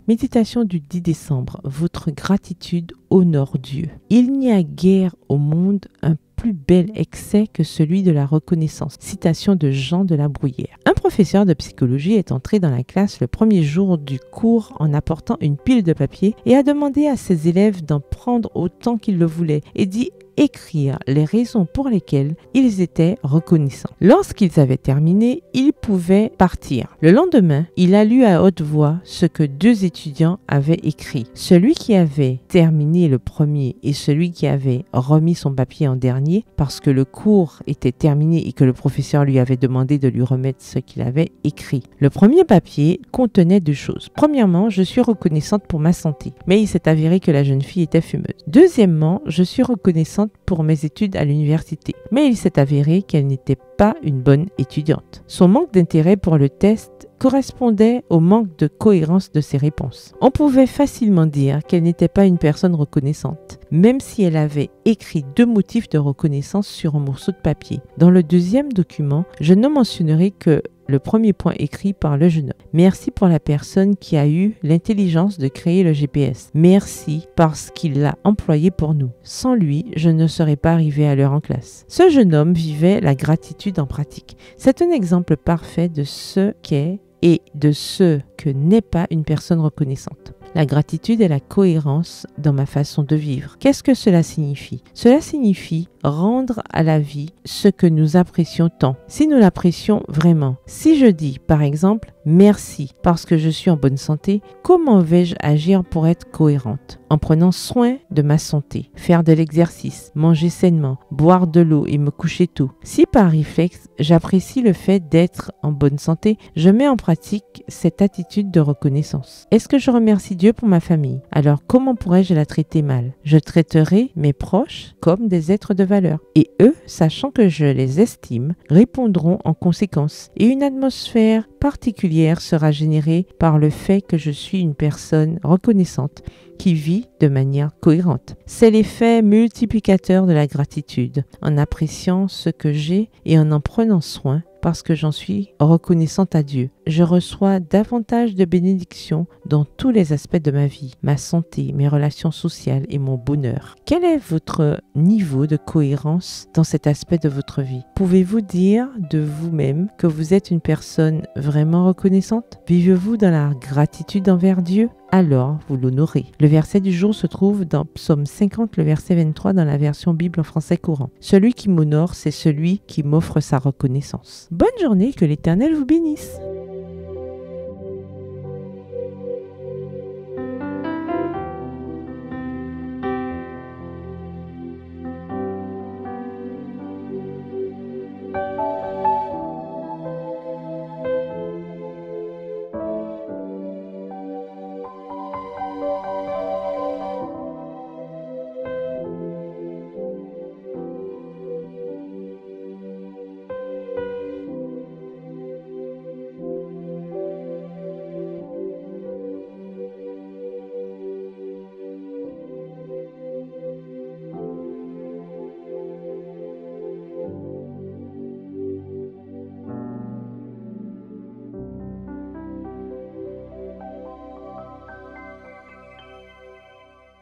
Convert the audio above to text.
Méditation du 10 décembre. Votre gratitude honore Dieu. Il n'y a guère au monde un plus bel excès que celui de la reconnaissance. Citation de Jean de la Bruyère. Un professeur de psychologie est entré dans la classe le premier jour du cours en apportant une pile de papier et a demandé à ses élèves d'en prendre autant qu'ils le voulaient et d'y écrire les raisons pour lesquelles ils étaient reconnaissants. Lorsqu'ils avaient terminé, ils pouvaient partir. Le lendemain, il a lu à haute voix ce que deux étudiants avaient écrit. Celui qui avait terminé le premier et celui qui avait remis son papier en dernier, parce que le cours était terminé et que le professeur lui avait demandé de lui remettre ce qu'il avait écrit. Le premier papier contenait deux choses. Premièrement, je suis reconnaissante pour ma santé, mais il s'est avéré que la jeune fille était fumeuse. Deuxièmement, je suis reconnaissante pour mes études à l'université, mais il s'est avéré qu'elle n'était pas une bonne étudiante. Son manque d'intérêt pour le test correspondait au manque de cohérence de ses réponses. On pouvait facilement dire qu'elle n'était pas une personne reconnaissante, même si elle avait écrit deux motifs de reconnaissance sur un morceau de papier. Dans le deuxième document, je ne mentionnerai que le premier point écrit par le jeune homme. Merci pour la personne qui a eu l'intelligence de créer le GPS. Merci parce qu'il l'a employé pour nous. Sans lui, je ne serais pas arrivé à l'heure en classe. Ce jeune homme vivait la gratitude en pratique. C'est un exemple parfait de ce qu'est et de ce que n'est pas une personne reconnaissante. La gratitude est la cohérence dans ma façon de vivre. Qu'est-ce que cela signifie? Cela signifie rendre à la vie ce que nous apprécions tant. Si nous l'apprécions vraiment, si je dis par exemple merci parce que je suis en bonne santé, comment vais-je agir pour être cohérente? En prenant soin de ma santé, faire de l'exercice, manger sainement, boire de l'eau et me coucher tôt. Si par réflexe, j'apprécie le fait d'être en bonne santé, je mets en pratique cette attitude de reconnaissance. Est-ce que je remercie Dieu pour ma famille? Alors comment pourrais-je la traiter mal? Je traiterai mes proches comme des êtres de valeur. Et eux, sachant que je les estime, répondront en conséquence. Et une atmosphère particulière sera générée par le fait que je suis une personne reconnaissante qui vit de manière cohérente. C'est l'effet multiplicateur de la gratitude. En appréciant ce que j'ai et en prenant soin, parce que j'en suis reconnaissante à Dieu, je reçois davantage de bénédictions dans tous les aspects de ma vie, ma santé, mes relations sociales et mon bonheur. Quel est votre niveau de cohérence dans cet aspect de votre vie? Pouvez-vous dire de vous-même que vous êtes une personne vraiment reconnaissante? Vivez-vous dans la gratitude envers Dieu? Alors vous l'honorez. Le verset du jour se trouve dans Psaume 50, le verset 23 dans la version Bible en français courant. Celui qui m'honore, c'est celui qui m'offre sa reconnaissance. Bonne journée, que l'Éternel vous bénisse.